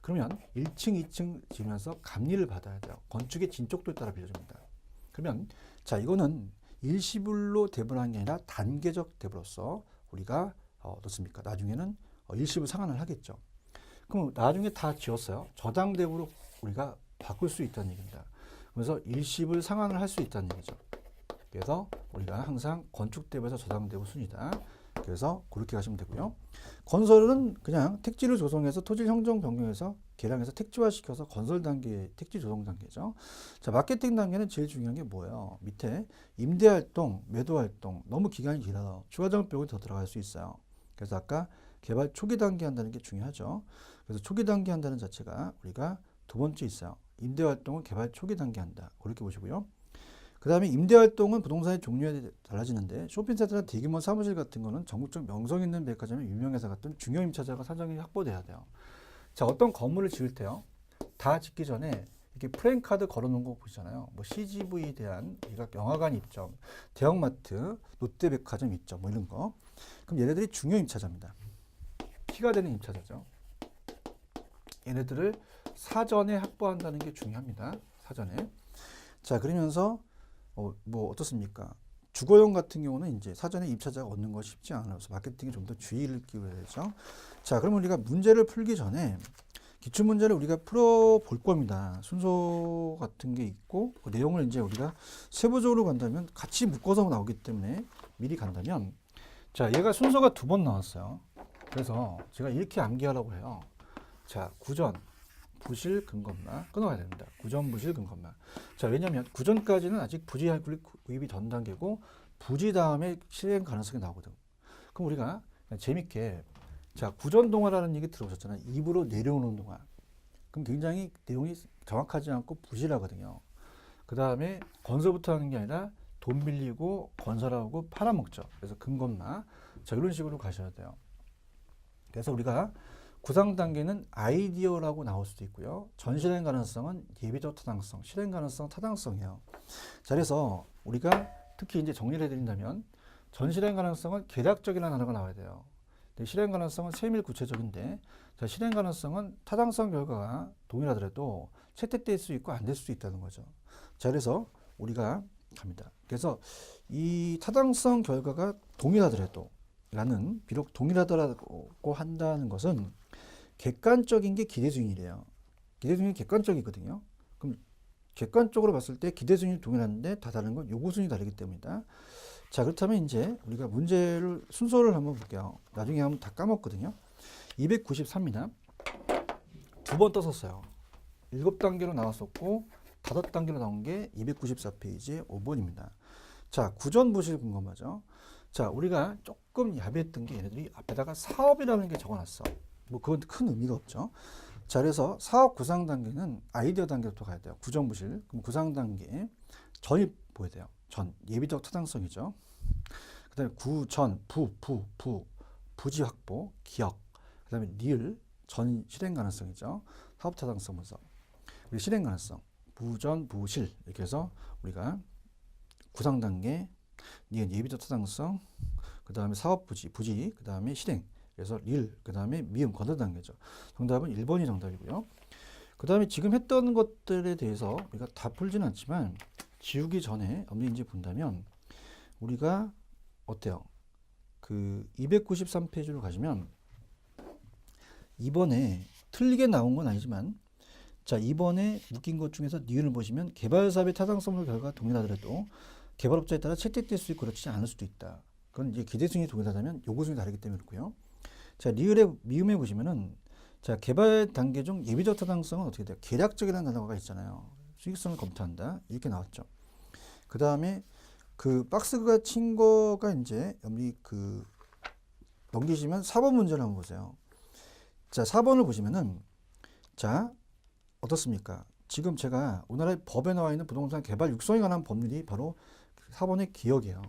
그러면 1층, 2층 지면서 감리를 받아야 돼요. 건축의 진척도에 따라 빌려줍니다. 그러면 자, 이거는 일시불로 대부하는 게 아니라 단계적 대부로서 우리가 어떻습니까? 나중에는 일시불 상환을 하겠죠. 그럼 나중에 다 지었어요. 저당 대부로 우리가 바꿀 수 있다는 얘기입니다. 그래서 일시불 상환을 할 수 있다는 얘기죠. 그래서 우리가 항상 건축 대부에서 저당 대부 순이다. 그래서 그렇게 가시면 되고요. 건설은 그냥 택지를 조성해서 토지 형성 변경해서 개량해서 택지화시켜서 건설 단계, 택지 조성 단계죠. 자, 마케팅 단계는 제일 중요한 게 뭐예요? 밑에 임대 활동, 매도 활동 너무 기간이 길어서 추가 적용 더 들어갈 수 있어요. 그래서 아까 개발 초기 단계 한다는 게 중요하죠. 그래서 초기 단계 한다는 자체가 우리가 두 번째 있어요. 임대 활동은 개발 초기 단계 한다. 그렇게 보시고요. 그 다음에 임대 활동은 부동산의 종류에 달라지는데 쇼핑센터나 대규모 사무실 같은 거는 전국적 명성 있는 백화점의 유명회사 같은 중요 임차자가 사정이 확보돼야 돼요. 자, 어떤 건물을 지을 때요. 다 짓기 전에 이렇게 프랜카드 걸어놓은 거 보시잖아요. 뭐 CGV에 대한 영화관 입점, 대형마트, 롯데백화점 입점 뭐 이런 거. 그럼 얘네들이 중요 임차자입니다. 키가 되는 임차자죠. 얘네들을 사전에 확보한다는 게 중요합니다. 사전에. 자, 그러면서 뭐 어떻습니까? 주거용 같은 경우는 이제 사전에 임차자가 얻는 거 쉽지 않아서 마케팅에 좀 더 주의를 기울여야죠. 자, 그럼 우리가 문제를 풀기 전에 기출 문제를 우리가 풀어볼 겁니다. 순서 같은 게 있고 그 내용을 이제 우리가 세부적으로 간다면 같이 묶어서 나오기 때문에 미리 간다면 자, 얘가 순서가 두 번 나왔어요. 그래서 제가 이렇게 암기하라고 해요. 자, 구전, 부실, 근검마 끊어야 됩니다. 구전, 부실, 근검마. 자, 왜냐하면 구전까지는 아직 부지 구입이 전 단계고 부지 다음에 실행 가능성이 나오거든. 그럼 우리가 재밌게 자, 구전 동화라는 얘기 들어보셨잖아요. 입으로 내려오는 동화. 그럼 굉장히 내용이 정확하지 않고 부실하거든요. 그 다음에 건설부터 하는 게 아니라 돈 빌리고 건설하고 팔아먹죠. 그래서 근검마. 자, 이런 식으로 가셔야 돼요. 그래서 우리가 구상 단계는 아이디어라고 나올 수도 있고요. 전실행 가능성은 예비적 타당성, 실행 가능성 타당성이에요. 자, 그래서 우리가 특히 이제 정리를 해드린다면 전실행 가능성은 계략적이라는 단어가 나와야 돼요. 근데 실행 가능성은 세밀 구체적인데 자, 실행 가능성은 타당성 결과가 동일하더라도 채택될 수 있고 안 될 수도 있다는 거죠. 자, 그래서 우리가 갑니다. 그래서 이 타당성 결과가 동일하더라도 라는 비록 동일하더라고 한다는 것은 객관적인 게 기대수익이래요. 기대수익이 객관적이거든요. 그럼 객관적으로 봤을 때 기대수익이 동일한데 다 다른 건 요구수익이 다르기 때문이다. 자, 그렇다면 이제 우리가 문제를 순서를 한번 볼게요. 나중에 하면 다 까먹거든요. 293입니다. 두 번 떴었어요. 7단계로 나왔었고 5단계로 나온 게 294페이지 5번입니다. 자, 구전부실 근검하죠. 자, 우리가 조금 야비했던 게 얘네들이 앞에다가 사업이라는 게 적어놨어. 뭐 그건 큰 의미가 없죠. 자, 그래서 사업 구상 단계는 아이디어 단계부터 가야 돼요. 구정부실. 그럼 구상 단계 전이 보여야 돼요. 전 예비적 타당성이죠. 그다음에 구전 부지 확보 기억. 그다음에 리을 전 실행 가능성이죠. 사업 타당성 분석. 우리 실행 가능성 부전 부실 이렇게 해서 우리가 구상 단계 니은 예비적 타당성 그다음에 사업 부지 그다음에 실행 그래서 릴 그다음에 미음 건설 단계죠. 정답은 1번이 정답이고요. 그다음에 지금 했던 것들에 대해서 우리가 다 풀지는 않지만 지우기 전에 엄리인지 본다면 우리가 어때요? 그 293페이지로 가시면 이번에 틀리게 나온 건 아니지만 자, 이번에 웃긴 것 중에서 니은을 보시면 개발 사업의 타당성을 결과가 동일하더라도 개발업자에 따라 채택될 수 있고 그렇지 않을 수도 있다. 그건 이제 기대수준이 동일하다면 요구수준이 다르기 때문에 그렇고요. 자, 리을의 미음에 보시면은 자, 개발 단계 중 예비적 타당성은 어떻게 돼요? 계략적이라는 단어가 있잖아요. 수익성을 검토한다. 이렇게 나왔죠. 그 다음에 그 박스가 친 거가 이제 여기 그 넘기시면 4번 문제를 한번 보세요. 자, 4번을 보시면은 자, 어떻습니까? 지금 제가 우리나라의 법에 나와 있는 부동산 개발 육성에 관한 법률이 바로 4번의 기억이에요.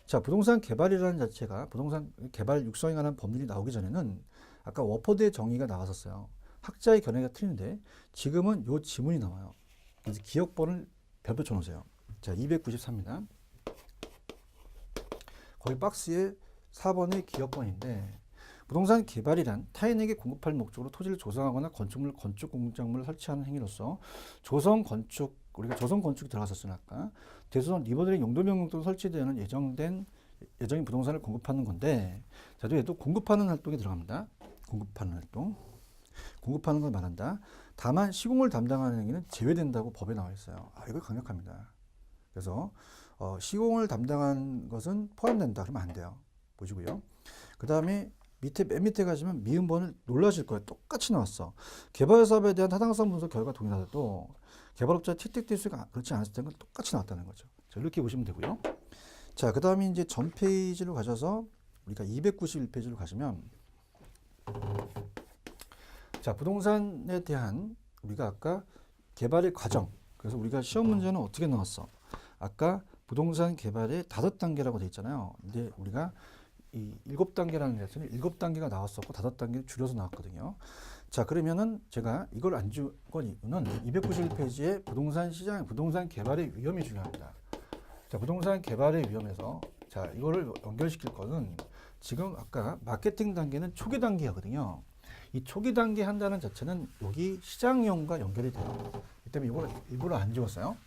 자, 부동산 개발이라는 자체가 부동산 개발 육성에 관한 법률이 나오기 전에는 아까 워퍼드의 정의가 나왔었어요. 학자의 견해가 틀린데 지금은 요 지문이 나와요. 그래서 기억번을 별표 쳐놓으세요. 자, 294입니다. 거기 박스에 4번의 기억번인데 부동산 개발이란 타인에게 공급할 목적으로 토지를 조성하거나 건축물, 건축 공작물을 설치하는 행위로서 조성 건축 우리가 조성 건축이 들어갔었으나 아까 대소선 리버들의 용도명령도 설치되는 예정인 부동산을 공급하는 건데 자, 얘도 공급하는 활동이 들어갑니다. 공급하는 활동. 공급하는 걸 말한다. 다만 시공을 담당하는 행위는 제외된다고 법에 나와 있어요. 아, 이거 강력합니다. 그래서 시공을 담당한 것은 포함된다. 그러면 안 돼요. 보시고요. 그 다음에 맨 밑에 가시면 미음번을 놀라실 거예요. 똑같이 나왔어. 개발 사업에 대한 타당성 분석 결과 동일하더라도 개발업자 채택될 수가 그렇지 않았을 때는 똑같이 나왔다는 거죠. 자, 이렇게 보시면 되고요. 자, 그 다음에 이제 전 페이지로 가셔서 우리가 291페이지로 가시면 자, 부동산에 대한 우리가 아까 개발의 과정. 그래서 우리가 시험 문제는 어떻게 나왔어? 아까 부동산 개발의 5단계라고 돼 있잖아요. 근데 우리가 이 7단계라는 레슨은 7단계가 나왔었고 5단계를 줄여서 나왔거든요. 자, 그러면은 제가 이걸 안 준 건 이유는 291페이지에 부동산 시장, 부동산 개발의 위험이 중요합니다. 자, 부동산 개발의 위험에서 자, 이거를 연결시킬 거는 지금 아까 마케팅 단계는 초기 단계거든요. 이 초기 단계 한다는 자체는 여기 시장이용과 연결이 돼요. 이 때문에 이걸 일부러 안 지웠어요.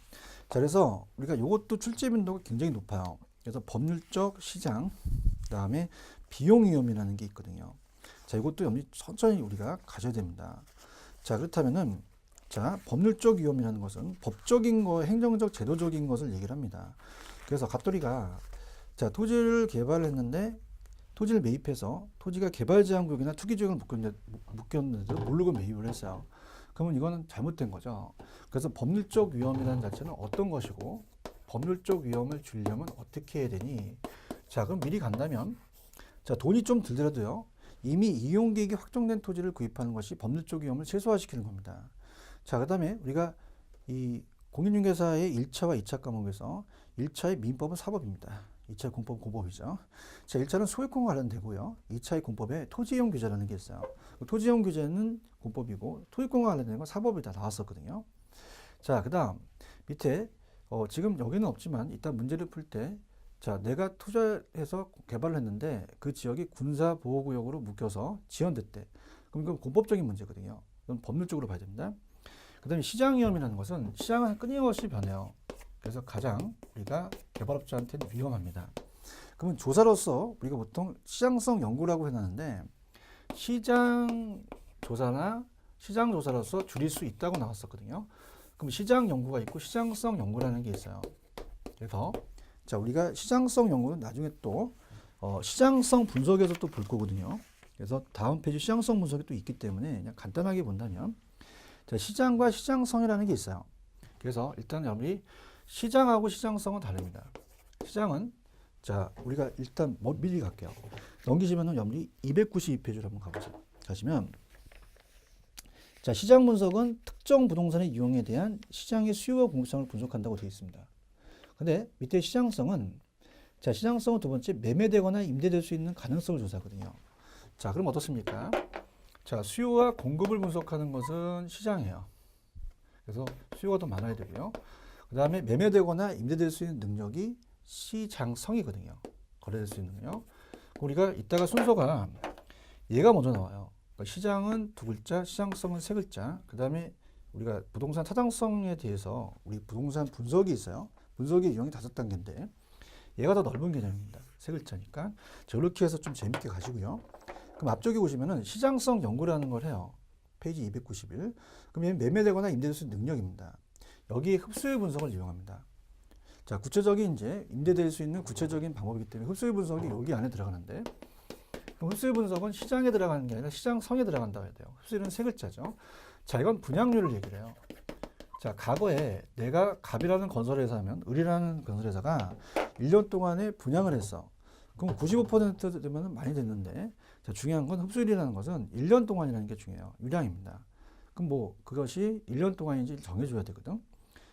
자, 그래서 우리가 이것도 출제 빈도가 굉장히 높아요. 그래서 법률적 시장, 그 다음에 비용 위험이라는 게 있거든요. 자, 이것도 염리 천천히 우리가 가져야 됩니다. 자, 그렇다면은 자, 법률적 위험이라는 것은 법적인 거, 행정적, 제도적인 것을 얘기를 합니다. 그래서 갑돌이가 자, 토지를 개발했는데 토지를 매입해서 토지가 개발 제한 구역이나 투기 지역을 묶였는데도 모르고 매입을 했어요. 그러면 이거는 잘못된 거죠. 그래서 법률적 위험이라는 자체는 어떤 것이고 법률적 위험을 줄이려면 어떻게 해야 되니? 자, 그럼 미리 간다면 자, 돈이 좀 들더라도요. 이미 이용 계획이 확정된 토지를 구입하는 것이 법률적 위험을 최소화시키는 겁니다. 자, 그다음에 우리가 이 공인중개사의 1차와 2차 과목에서 1차의 민법은 사법입니다. 2차의 공법은 공법이죠. 자, 1차는 소유권과 관련되고요. 2차의 공법에 토지이용 규제라는 게 있어요. 토지이용 규제는 공법이고 토지권과 관련된 건 사법이 다 나왔었거든요. 자, 그다음 밑에 지금 여기는 없지만 이따 문제를 풀 때 자, 내가 투자해서 개발을 했는데 그 지역이 군사보호구역으로 묶여서 지연됐대. 그럼 이건 공법적인 문제거든요. 이건 법률적으로 봐야 됩니다. 그 다음에 시장위험이라는 것은 시장은 끊임없이 변해요. 그래서 가장 우리가 개발업자한테는 위험합니다. 그러면 조사로서 우리가 보통 시장성 연구라고 해놨는데 시장 조사나 시장 조사로서 줄일 수 있다고 나왔었거든요. 그럼 시장 연구가 있고 시장성 연구라는 게 있어요. 그래서 자, 우리가 시장성 연구는 나중에 또 시장성 분석에서 또 볼 거거든요. 그래서 다음 페이지 시장성 분석이 또 있기 때문에 그냥 간단하게 본다면 자, 시장과 시장성이라는 게 있어요. 그래서 일단 여기 시장하고 시장성은 다릅니다. 시장은 자, 우리가 일단 미리 갈게요. 넘기시면은 여기 292페이지로 한번 가보세요. 가시면 자, 시장 분석은 특정 부동산의 유형에 대한 시장의 수요와 공급상을 분석한다고 되어 있습니다. 근데 밑에 시장성은 자, 시장성은 두 번째 매매되거나 임대될 수 있는 가능성을 조사하거든요. 자, 그럼 어떻습니까? 자, 수요와 공급을 분석하는 것은 시장이에요. 그래서 수요가 더 많아야 되고요. 그 다음에 매매되거나 임대될 수 있는 능력이 시장성이거든요. 거래될 수 있는 능력. 우리가 이따가 순서가 얘가 먼저 나와요. 그러니까 시장은 두 글자, 시장성은 세 글자. 그 다음에 우리가 부동산 타당성에 대해서 우리 부동산 분석이 있어요. 분석의 유형이 5단계인데 얘가 더 넓은 개념입니다. 세 글자니까. 자, 이렇게 해서 좀 재밌게 가시고요. 그럼 앞쪽에 보시면은 시장성 연구라는 걸 해요. 페이지 291. 그럼 얘는 매매되거나 임대될 수 있는 능력입니다. 여기에 흡수율 분석을 이용합니다. 자, 구체적인 이제 임대될 수 있는 구체적인 방법이기 때문에 흡수율 분석이 여기 안에 들어가는데 그럼 흡수율 분석은 시장에 들어가는 게 아니라 시장성에 들어간다고 해야 돼요. 흡수율은 세 글자죠. 자, 이건 분양률을 얘기를 해요. 자, 과거에 내가 갑이라는 건설회사면 을이라는 건설회사가 1년 동안에 분양을 했어. 그럼 95% 되면 많이 됐는데 자, 중요한 건 흡수율이라는 것은 1년 동안이라는 게 중요해요. 유량입니다. 그럼 뭐 그것이 1년 동안인지 정해줘야 되거든.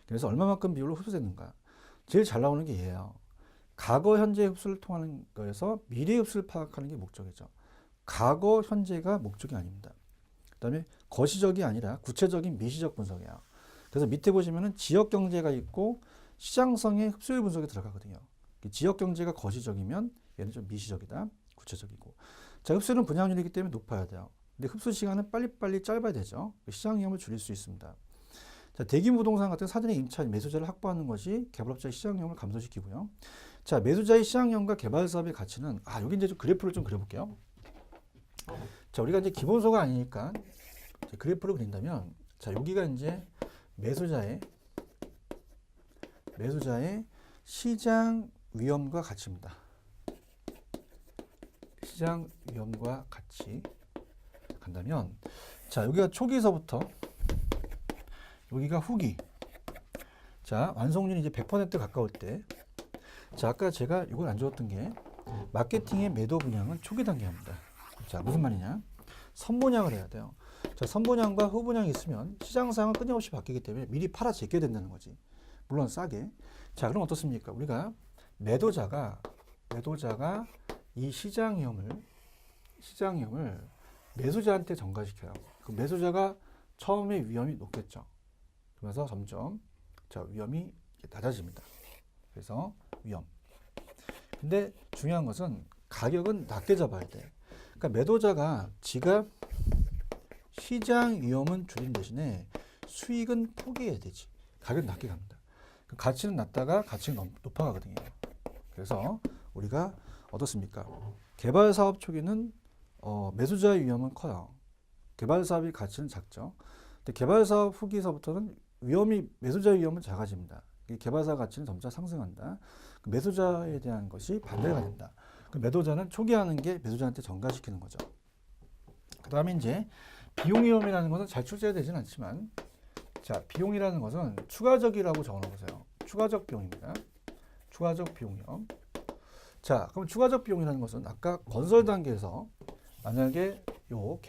그래서 얼마만큼 비율로 흡수되는가. 제일 잘 나오는 게 얘예요. 과거, 현재 흡수를 통하는 거에서 미래 흡수를 파악하는 게 목적이죠. 과거, 현재가 목적이 아닙니다. 그 다음에 거시적이 아니라 구체적인 미시적 분석이에요. 그래서 밑에 보시면은 지역 경제가 있고 시장성의 흡수율 분석이 들어가거든요. 지역 경제가 거시적이면 얘는 좀 미시적이다. 구체적이고. 자, 흡수율은 분양률이기 때문에 높아야 돼요. 근데 흡수 시간은 빨리빨리 짧아야 되죠. 시장 위험을 줄일 수 있습니다. 자, 대기부동산 같은 사전에 임차인 매수자를 확보하는 것이 개발업자의 시장 위험을 감소시키고요. 자, 매수자의 시장 위험과 개발 사업의 가치는 여기 이제 좀 그래프를 좀 그려볼게요. 자, 우리가 이제 기본소가 아니니까 그래프를 그린다면 자, 여기가 이제 매수자의 시장 위험과 가치입니다. 시장 위험과 같이 간다면 자, 여기가 초기서부터 여기가 후기. 자, 완성률이 이제 100% 가까울 때 자, 아까 제가 이걸 안 좋았던 게 마케팅의 매도 분양은 초기 단계입니다. 자, 무슨 말이냐? 선분양을 해야 돼요. 자, 선분양과 후분양이 있으면 시장 상황은 끊임없이 바뀌기 때문에 미리 팔아 제껴야 된다는 거지. 물론 싸게. 자, 그럼 어떻습니까? 우리가 매도자가 이 시장 위험을 매수자한테 전가시켜요. 그 매수자가 처음에 위험이 높겠죠. 그러면서 점점 자, 위험이 낮아집니다. 그래서 위험. 근데 중요한 것은 가격은 낮게 잡아야 돼. 그러니까 매도자가 지가 시장 위험은 줄인 대신에 수익은 포기해야 되지. 가격 낮게 갑니다. 가치는 낮다가 가치는 높아가거든요. 그래서 우리가 어떻습니까? 개발 사업 초기는 매수자의 위험은 커요. 개발 사업의 가치는 작죠. 근데 개발 사업 후기서부터는 매수자의 위험은 작아집니다. 개발 사업 가치는 점차 상승한다. 매수자에 대한 것이 반대가 된다. 매도자는 초기 하는 게 매수자한테 전가시키는 거죠. 그 다음에 이제 비용 위험이라는 것은 잘 출제되지는 않지만 자, 비용이라는 것은 추가적이라고 적어놓으세요. 추가적 비용입니다. 추가적 비용 위험. 자, 그럼 추가적 비용이라는 것은 아까 건설 단계에서 만약에 요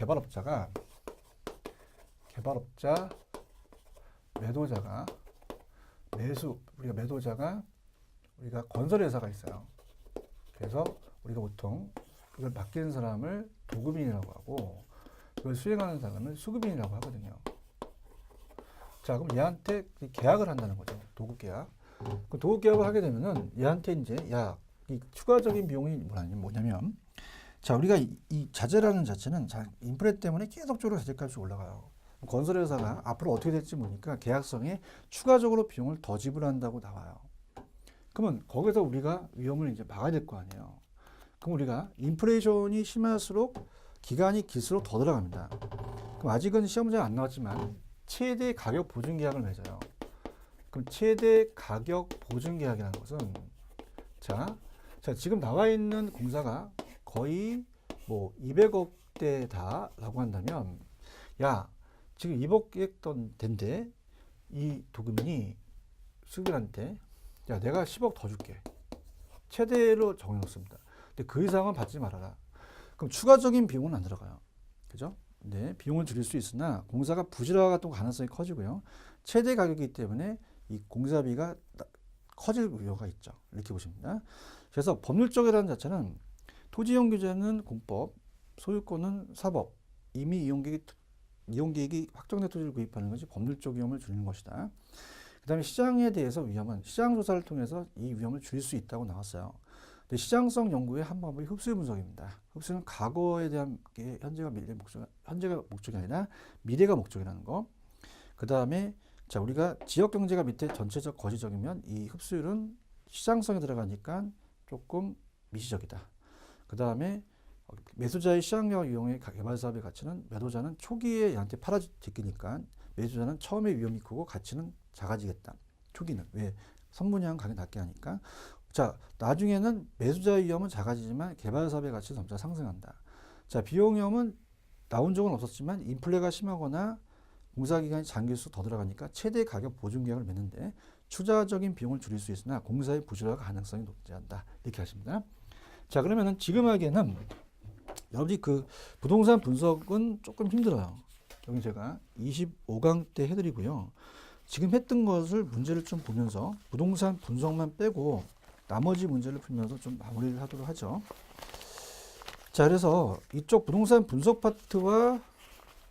우리가 건설회사가 있어요. 그래서 우리가 보통 이걸 맡기는 사람을 도급인이라고 하고 이걸 수행하는 사람을 수급인이라고 하거든요. 자, 그럼 얘한테 계약을 한다는 거죠. 도급 계약. 그 도급 계약을 하게 되면은 얘한테 이제 이 추가적인 비용이 뭐냐면 자, 우리가 이 자재라는 자체는 인프레 때문에 계속적으로 자재값이 올라가요. 건설회사가 앞으로 어떻게 될지 모르니까 계약성에 추가적으로 비용을 더 지불한다고 나와요. 그러면 거기서 우리가 위험을 이제 막아야 될 거 아니에요. 그럼 우리가 인플레이션이 심할수록 기간이 길수록 더 들어갑니다. 그럼 아직은 시험 문제가 안 나왔지만 최대 가격 보증 계약을 맺어요. 그럼 최대 가격 보증 계약이라는 것은 자, 지금 나와 있는 공사가 거의 뭐 200억대다라고 한다면 지금 200억대인데 이 도급인이 수급인한테 내가 10억 더 줄게. 최대로 정해놓습니다. 근데 그 이상은 받지 말아라. 그럼 추가적인 비용은 안 들어가요. 그죠? 네, 비용을 줄일 수 있으나 공사가 부실화가 또 가능성이 커지고요. 최대 가격이기 때문에 이 공사비가 커질 우려가 있죠. 이렇게 보시면 됩니다. 그래서 법률적 계산 자체는 토지 이용 규제는 공법, 소유권은 사법, 이미 이용계획이 확정된 토지를 구입하는 것이 법률적 위험을 줄이는 것이다. 그 다음에 시장에 대해서 위험은 시장 조사를 통해서 이 위험을 줄일 수 있다고 나왔어요. 근데 시장성 연구의 한 방법이 흡수 분석입니다. 흡수는 과거에 대한 게 현재가 목적이 아니라 미래가 목적이라는 거. 그 다음에 자, 우리가 지역 경제가 밑에 전체적 거시적이면 이 흡수율은 시장성에 들어가니까 조금 미시적이다. 그 다음에 매수자의 시장력 이용의 개발 사업의 가치는 매도자는 초기에 얘한테 팔아 제끼니까 매수자는 처음에 위험이 크고 가치는 작아지겠다. 초기는 왜 선분양 가격 낮게 하니까. 자, 나중에는 매수자의 위험은 작아지지만 개발 사업의 가치는 점차 상승한다. 자, 비용 위험은 나온 적은 없었지만 인플레가 심하거나 공사 기간이 장기일수록 더 들어가니까 최대 가격 보증 계약을 맺는데 추가적인 비용을 줄일 수 있으나 공사의 부실화 가능성이 높지않다. 이렇게 하십니다. 자, 그러면은 지금 하기에는 여러분이 그 부동산 분석은 조금 힘들어요. 여기 제가 25강 때 해드리고요. 지금 했던 것을 문제를 좀 보면서 부동산 분석만 빼고 나머지 문제를 풀면서 좀 마무리를 하도록 하죠. 자, 그래서 이쪽 부동산 분석 파트와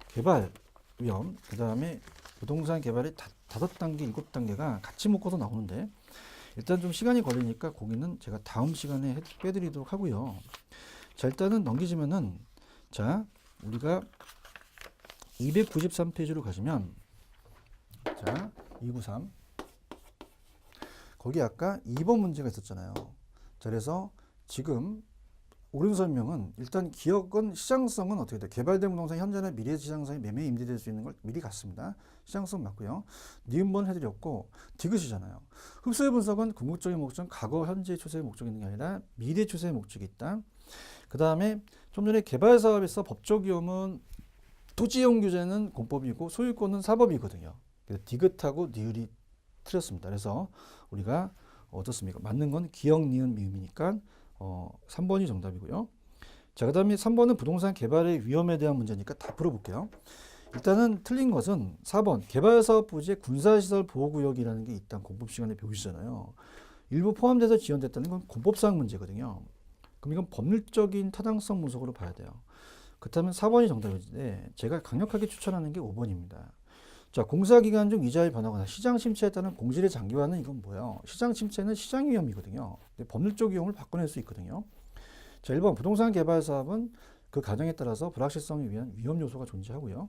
개발 위험, 그 다음에 부동산 개발의 5단계, 7단계가 같이 묶어서 나오는데 일단 좀 시간이 걸리니까 거기는 제가 다음 시간에 빼드리도록 하고요. 자, 일단은 넘기시면은 자, 우리가 293페이지로 가시면 자, 293 거기 아까 2번 문제가 있었잖아요. 자, 그래서 지금 옳은 설명은 일단 기억은 시장성은 어떻게 돼? 개발된 부동산 현재나 미래 시장성이 매매 임대될 수 있는 걸 미리 갔습니다. 시장성 맞고요. 니은번 해드렸고 디귿이잖아요. 흡수의 분석은 궁극적인 목적은 과거 현재 추세의 목적이 있는 게 아니라 미래 추세의 목적이 있다. 그 다음에 좀 전에 개발 사업에서 법적 위험은 토지 이용 규제는 공법이고 소유권은 사법이거든요. 그래서 디귿하고 니을이 틀렸습니다. 그래서 우리가 어떻습니까? 맞는 건 기억, 니은, 미음이니까 3번이 정답이고요. 자, 그 다음에 3번은 부동산 개발의 위험에 대한 문제니까 다 풀어볼게요. 일단은 틀린 것은 4번 개발사업 부지에 군사시설 보호구역이라는 게 일단 공법 시간에 배우시잖아요. 일부 포함돼서 지원됐다는 건 공법상 문제거든요. 그럼 이건 법률적인 타당성 분석으로 봐야 돼요. 그렇다면 4번이 정답인데 제가 강력하게 추천하는 게 5번입니다. 자, 공사기간 중 이자율 변화거나 시장 침체에 따른 공실의 장기화는 이건 뭐예요? 시장 침체는 시장 위험이거든요. 근데 법률적 위험을 바꿔낼 수 있거든요. 자, 1번 부동산 개발 사업은 그 가정에 따라서 불확실성에 의한 위험 요소가 존재하고요.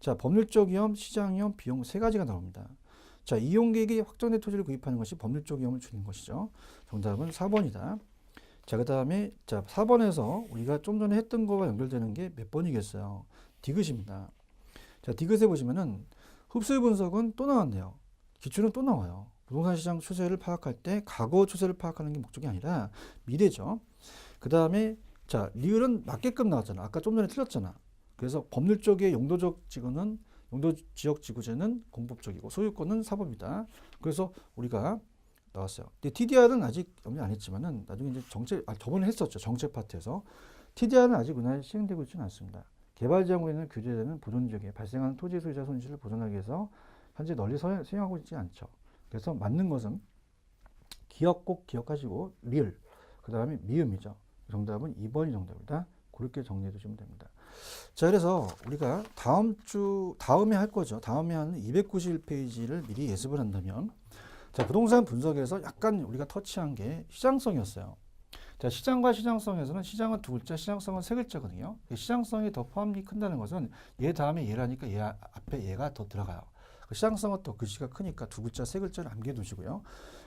자, 법률적 위험, 시장 위험, 비용 세 가지가 나옵니다. 자, 이용계획이 확정된 토지를 구입하는 것이 법률적 위험을 줄이는 것이죠. 정답은 4번이다. 자, 그 다음에 자 4번에서 우리가 좀 전에 했던 거와 연결되는 게 몇 번이겠어요? 디귿입니다. 자, 디귿에 보시면은 흡수율 분석은 또 나왔네요. 기출은 또 나와요. 부동산 시장 추세를 파악할 때 과거 추세를 파악하는 게 목적이 아니라 미래죠. 그 다음에 자, 리을은 맞게끔 나왔잖아. 아까 좀 전에 틀렸잖아. 그래서 법률적의 용도적 지구는 용도 지역 지구제는 공법적이고 소유권은 사법이다. 그래서 우리가 나왔어요. 근데 TDR은 아직 염려 안 했지만은 나중에 이제 저번에 했었죠. 정책 파트에서 TDR은 아직 은하에 시행되고 있지는 않습니다. 개발 지역에는 규제되는 보존 지역에 발생하는 토지 소유자 손실을 보존하기 위해서 현재 널리 수행하고 있지 않죠. 그래서 맞는 것은 꼭 기억하시고 리을, 그 다음에 미음이죠. 정답은 2번이 정답이다. 그렇게 정리해 두시면 됩니다. 자, 그래서 우리가 다음에 할 거죠. 다음에 하는 291페이지를 미리 예습을 한다면 자, 부동산 분석에서 약간 우리가 터치한 게 시장성이었어요. 자, 시장과 시장성에서는 시장은 두 글자, 시장성은 세 글자거든요. 시장성이 더 포함이 큰다는 것은 얘 다음에 얘라니까 얘 앞에 얘가 더 들어가요. 시장성은 또 글씨가 크니까 두 글자, 세 글자를 남겨두시고요.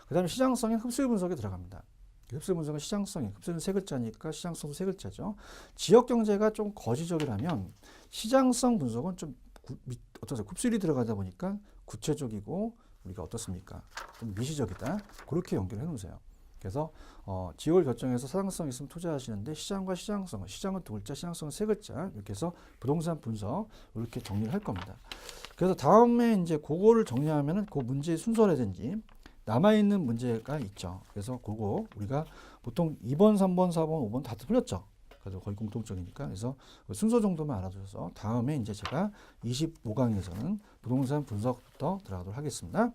그 다음에 시장성인 흡수율 분석에 들어갑니다. 흡수율 분석은 시장성이, 흡수율은 세 글자니까 시장성도 세 글자죠. 지역 경제가 좀 거시적이라면 시장성 분석은 좀 흡수율이 들어가다 보니까 구체적이고 우리가 어떻습니까? 좀 미시적이다. 그렇게 연결해 놓으세요. 그래서 지역을 결정해서 사당성 있으면 투자하시는데 시장과 시장성, 시장은 두 글자, 시장성은 세 글자 이렇게 해서 부동산 분석 이렇게 정리를 할 겁니다. 그래서 다음에 이제 그거를 정리하면은 그 문제의 순서라든지 남아있는 문제가 있죠. 그래서 그거 우리가 보통 2번, 3번, 4번, 5번 다 풀렸죠. 그래도 거의 공통적이니까. 그래서 순서 정도만 알아두셔서 다음에 이제 제가 25강에서는 부동산 분석부터 들어가도록 하겠습니다.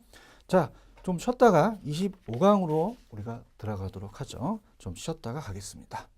자, 좀 쉬었다가 25강으로 우리가 들어가도록 하죠. 좀 쉬었다가 가겠습니다.